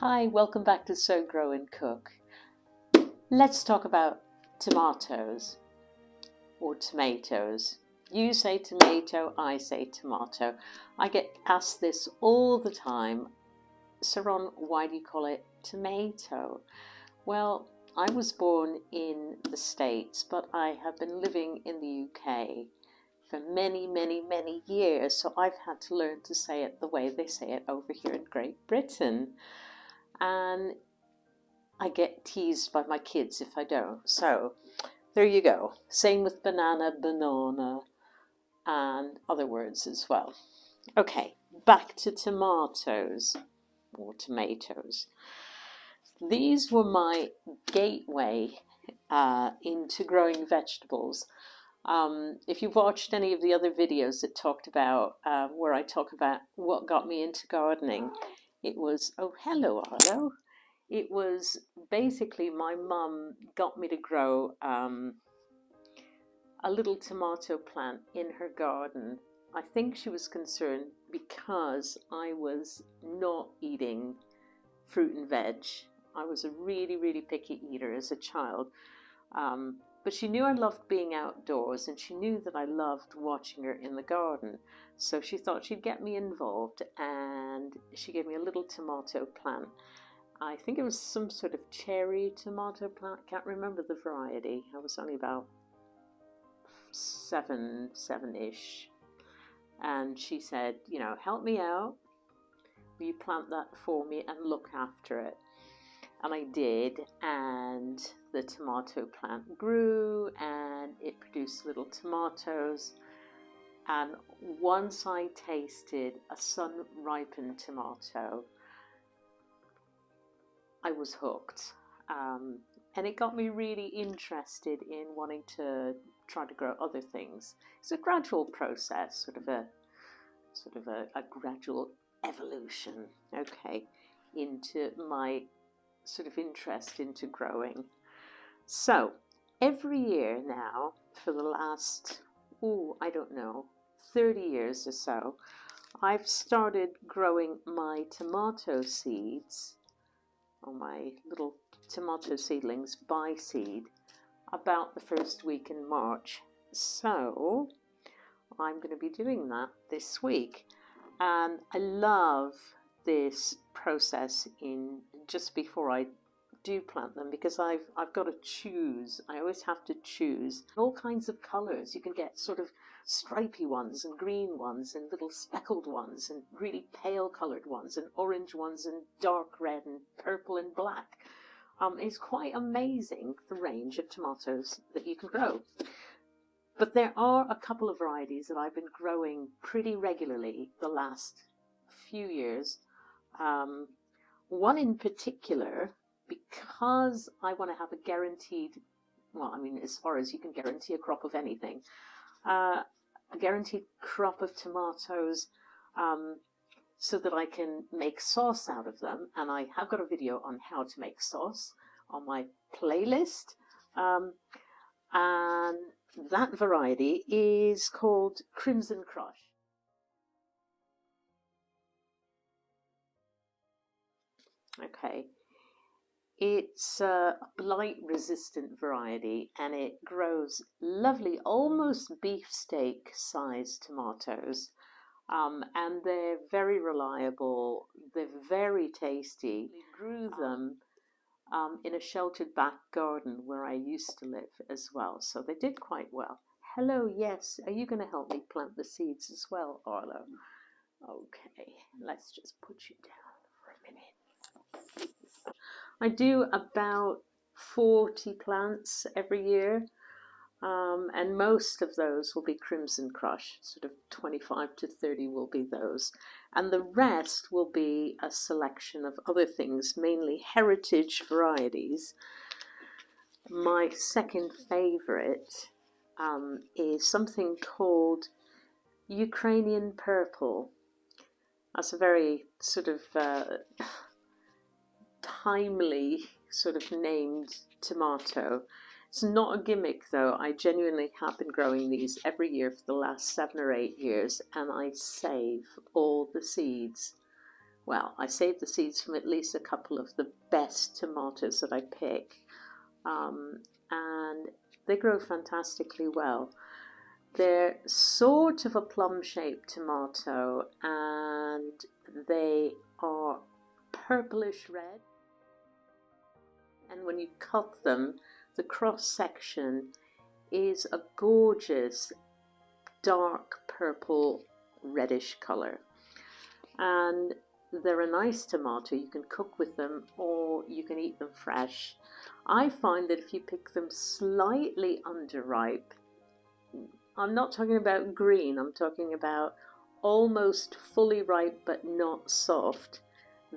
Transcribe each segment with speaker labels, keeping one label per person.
Speaker 1: Hi, welcome back to Sow, Grow and Cook. Let's talk about tomatoes or tomatoes. You say tomato, I say tomato. I get asked this all the time. Saron, why do you call it tomato? Well, I was born in the States, but I have been living in the UK for many, many, many years. So I've had to learn to say it the way they say it over here in Great Britain. And I get teased by my kids if I don't. So there you go. Same with banana, banana, and other words as well. Okay, back to tomatoes or tomatoes. These were my gateway into growing vegetables. If you've watched any of the other videos that talked about where I talk about what got me into gardening, it was, oh, hello, Arlo. It was basically my mum got me to grow a little tomato plant in her garden. I think she was concerned because I was not eating fruit and veg. I was a really, really picky eater as a child. But she knew I loved being outdoors, and she knew that I loved watching her in the garden. So she thought she'd get me involved, and she gave me a little tomato plant. I think it was some sort of cherry tomato plant. Can't remember the variety. I was only about seven-ish. And she said, you know, help me out. Will you plant that for me and look after it? And I did, and the tomato plant grew and it produced little tomatoes. And once I tasted a sun-ripened tomato, I was hooked. And it got me really interested in wanting to try to grow other things. It's a gradual process, sort of a gradual evolution, okay, into my sort of interest into growing. So every year now, for the last, I don't know, 30 years or so, I've started growing my tomato seeds, or my little tomato seedlings by seed, about the first week in March. So I'm going to be doing that this week. And I love this process in just before I do plant them, because I've got to choose. I always have to choose all kinds of colors. You can get sort of stripy ones and green ones and little speckled ones and really pale colored ones and orange ones and dark red and purple and black. It's quite amazing the range of tomatoes that you can grow. But there are a couple of varieties that I've been growing pretty regularly the last few years. One in particular, because I want to have a guaranteed, well, I mean, as far as you can guarantee a crop of anything, a guaranteed crop of tomatoes, so that I can make sauce out of them. And I have got a video on how to make sauce on my playlist. And that variety is called Crimson Crush. Okay, it's a blight-resistant variety, and it grows lovely, almost beefsteak sized tomatoes. And they're very reliable, they're very tasty. We grew them in a sheltered back garden where I used to live as well, so they did quite well. Hello, yes, are you going to help me plant the seeds as well, Arlo? Okay, let's just put you down for a minute. I do about 40 plants every year. And most of those will be Crimson Crush, sort of 25 to 30 will be those. And the rest will be a selection of other things, mainly heritage varieties. My second favourite is something called Ukrainian Purple. That's a very sort of timely sort of named tomato. It's not a gimmick though. I genuinely have been growing these every year for the last 7 or 8 years, and I save all the seeds well, I save the seeds from at least a couple of the best tomatoes that I pick, and they grow fantastically well. They're sort of a plum-shaped tomato, and they are purplish red. And when you cut them, the cross-section is a gorgeous dark purple reddish color. And they're a nice tomato. You can cook with them or you can eat them fresh. I find that if you pick them slightly underripe, I'm not talking about green, I'm talking about almost fully ripe but not soft,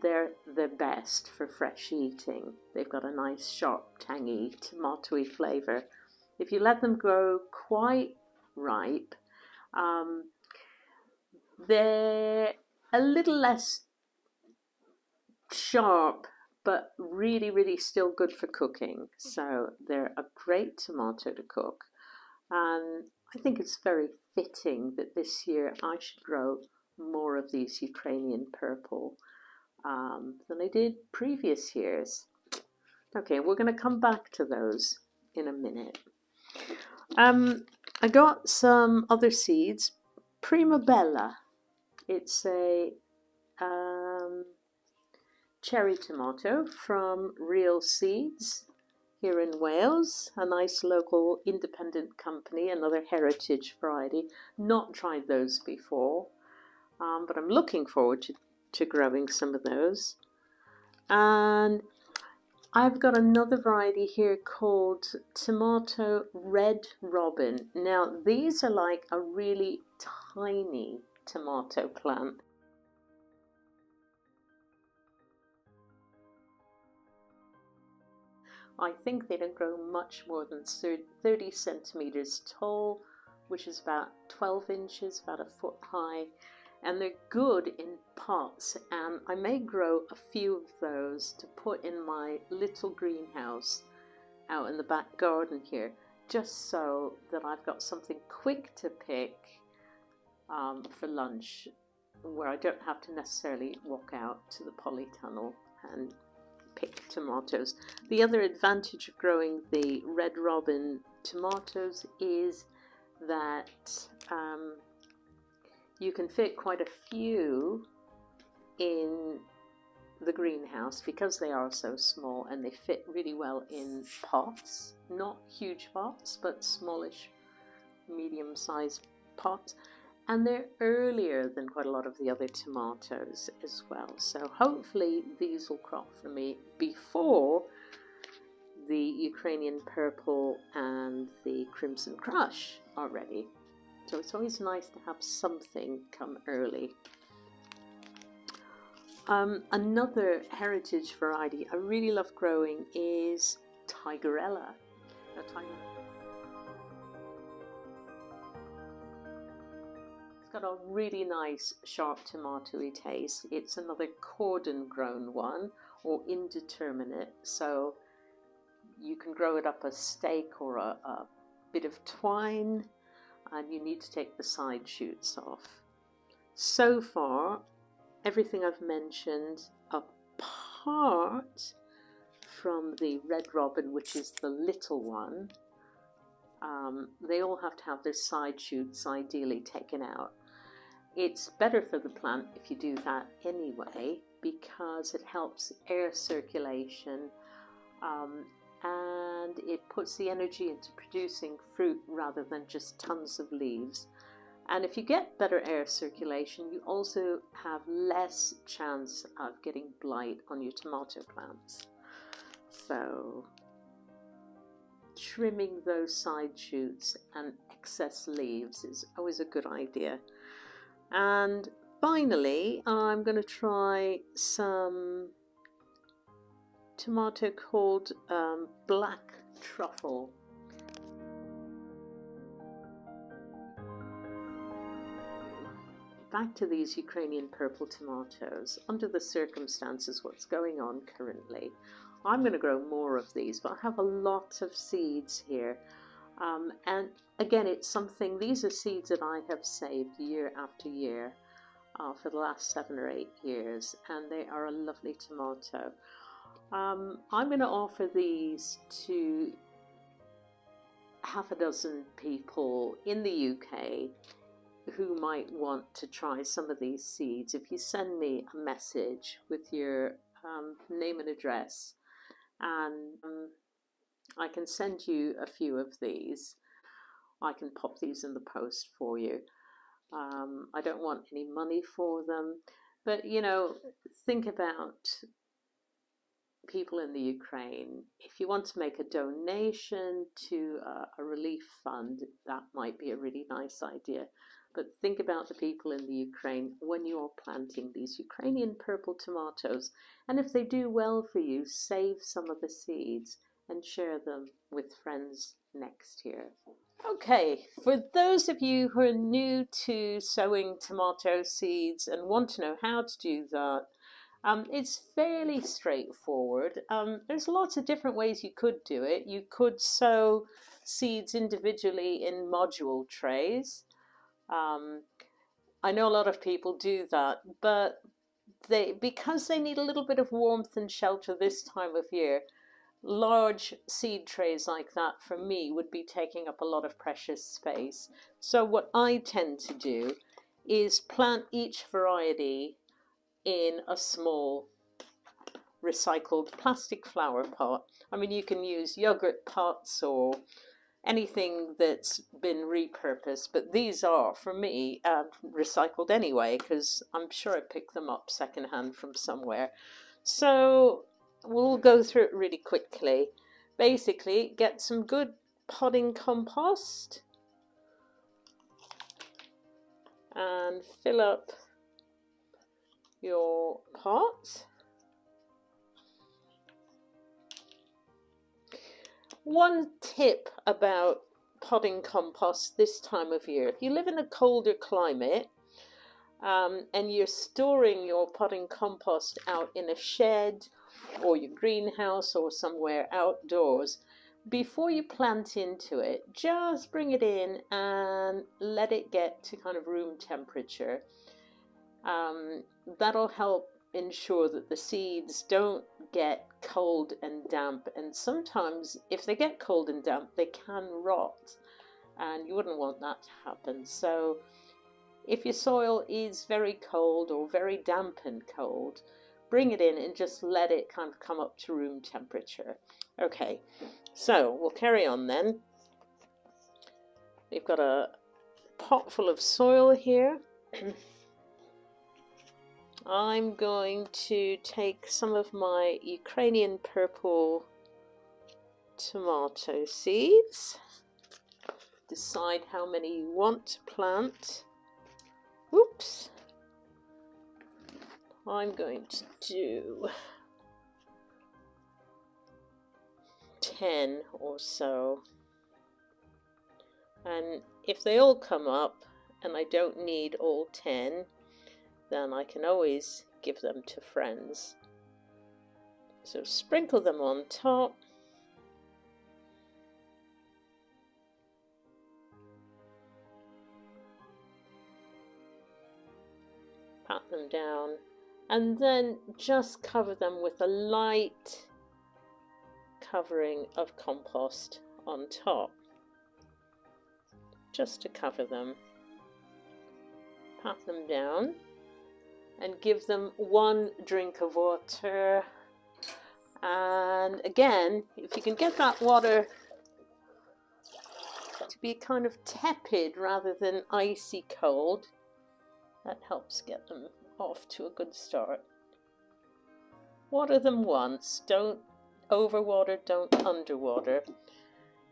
Speaker 1: they're the best for fresh eating. They've got a nice sharp, tangy, tomatoey flavour. If you let them grow quite ripe, they're a little less sharp, but really, really still good for cooking. So they're a great tomato to cook. And I think it's very fitting that this year I should grow more of these Ukrainian purple than I did previous years. Okay, we're going to come back to those in a minute. I got some other seeds. Primabella. It's a cherry tomato from Real Seeds here in Wales, a nice local independent company, another heritage variety. Not tried those before, but I'm looking forward to growing some of those. And I've got another variety here called Tomato Red Robin. Now these are like a really tiny tomato plant. I think they don't grow much more than 30 centimeters tall, which is about 12 inches, about a foot high, and they're good in pots, and I may grow a few of those to put in my little greenhouse out in the back garden here, just so that I've got something quick to pick for lunch, where I don't have to necessarily walk out to the polytunnel and pick tomatoes. The other advantage of growing the Red Robin tomatoes is that you can fit quite a few in the greenhouse because they are so small, and they fit really well in pots, not huge pots but smallish medium-sized pots, and they're earlier than quite a lot of the other tomatoes as well. So hopefully these will crop for me before the Ukrainian Purple and the Crimson Crush are ready. So it's always nice to have something come early. Another heritage variety I really love growing is Tigerella. Now, it's got a really nice sharp tomatoey taste. It's another cordon grown one, or indeterminate, so you can grow it up a stake or a bit of twine, and you need to take the side shoots off. So far, everything I've mentioned, apart from the Red Robin, which is the little one, they all have to have their side shoots ideally taken out. It's better for the plant if you do that anyway, because it helps air circulation, and it puts the energy into producing fruit rather than just tons of leaves. And if you get better air circulation, you also have less chance of getting blight on your tomato plants. So trimming those side shoots and excess leaves is always a good idea. And finally, I'm going to try some tomato called Black Truffle. Back to these Ukrainian purple tomatoes. Under the circumstances, what's going on currently, I'm going to grow more of these, but I have a lot of seeds here. And again, it's something, these are seeds that I have saved year after year. for the last 7 or 8 years, and they are a lovely tomato. I'm going to offer these to half a dozen people in the UK who might want to try some of these seeds. If you send me a message with your name and address, and I can send you a few of these. I can pop these in the post for you. I don't want any money for them, but you know, think about people in the Ukraine. If you want to make a donation to a relief fund, that might be a really nice idea. But think about the people in the Ukraine when you're planting these Ukrainian purple tomatoes. And if they do well for you, save some of the seeds and share them with friends next year. Okay, for those of you who are new to sowing tomato seeds and want to know how to do that, it's fairly straightforward. There's lots of different ways you could do it. You could sow seeds individually in module trays. I know a lot of people do that, but because they need a little bit of warmth and shelter this time of year, large seed trays like that for me would be taking up a lot of precious space. So what I tend to do is plant each variety in a small recycled plastic flower pot. I mean, you can use yogurt pots or anything that's been repurposed, but these are, for me, recycled anyway, because I'm sure I picked them up secondhand from somewhere. So we'll go through it really quickly. Basically, get some good potting compost and fill up your pot. One tip about potting compost this time of year: if you live in a colder climate and you're storing your potting compost out in a shed or your greenhouse or somewhere outdoors, before you plant into it, just bring it in and let it get to kind of room temperature. That'll help ensure that the seeds don't get cold and damp, and sometimes if they get cold and damp they can rot, and you wouldn't want that to happen. So if your soil is very cold or very damp and cold, bring it in and just let it kind of come up to room temperature. Okay, so we'll carry on then. We've got a pot full of soil here. I'm going to take some of my Ukrainian purple tomato seeds. Decide how many you want to plant. Oops. I'm going to do 10 or so. And if they all come up and I don't need all 10, then I can always give them to friends. So sprinkle them on top. Pat them down, and then just cover them with a light covering of compost on top, just to cover them. Pat them down and give them 1 drink of water. And again, if you can get that water to be kind of tepid rather than icy cold, that helps get them off to a good start. Water them once, don't overwater, don't underwater.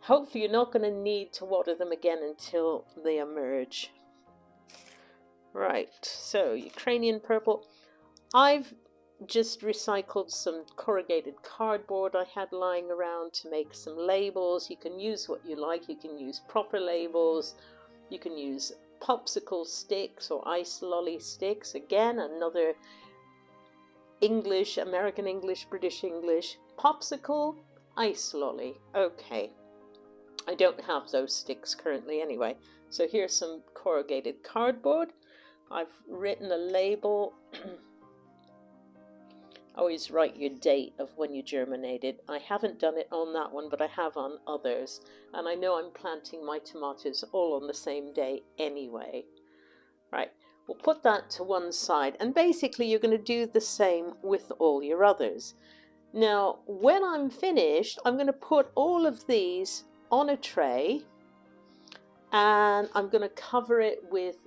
Speaker 1: Hopefully you're not going to need to water them again until they emerge. Right, so Ukrainian purple. I've just recycled some corrugated cardboard I had lying around to make some labels. You can use what you like. You can use proper labels. You can use popsicle sticks or ice lolly sticks. Again, another English, American English, British English. Popsicle, ice lolly. Okay. I don't have those sticks currently anyway. So here's some corrugated cardboard. I've written a label. Always write your date of when you germinated. I haven't done it on that one, but I have on others. And I know I'm planting my tomatoes all on the same day anyway. Right, we'll put that to one side. And basically you're going to do the same with all your others. Now, when I'm finished, I'm going to put all of these on a tray. And I'm going to cover it with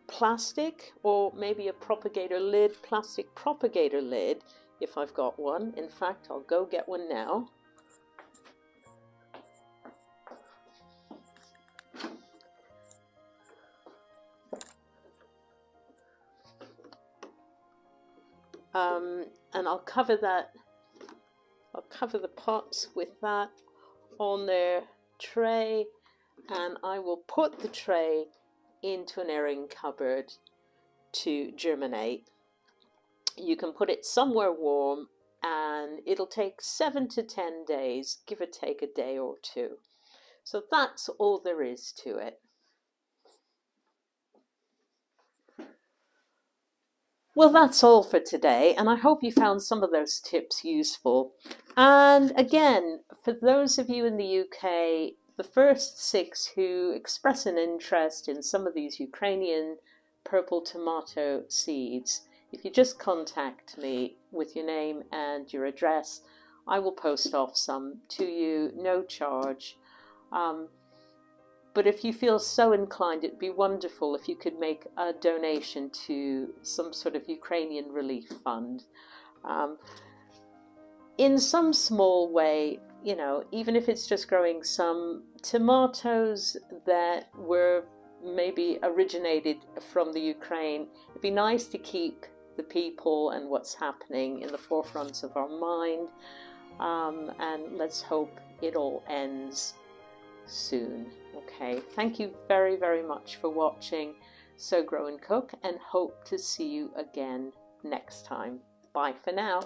Speaker 1: plastic, or maybe a propagator lid, plastic propagator lid, if I've got one. In fact, I'll go get one now. And I'll cover that, I'll cover the pots with that on their tray, and I will put the tray into an airing cupboard to germinate. You can put it somewhere warm, and it'll take 7 to 10 days, give or take a day or two. So that's all there is to it. Well, that's all for today, and I hope you found some of those tips useful. And again, for those of you in the UK, the first 6 who express an interest in some of these Ukrainian purple tomato seeds, if you just contact me with your name and your address, I will post off some to you, no charge. But if you feel so inclined, it'd be wonderful if you could make a donation to some sort of Ukrainian relief fund. In some small way, you know, even if it's just growing some tomatoes that were maybe originated from the Ukraine, it'd be nice to keep the people and what's happening in the forefront of our mind. And let's hope it all ends soon. Okay, thank you very, very much for watching Sow, Grow and Cook, and hope to see you again next time. Bye for now.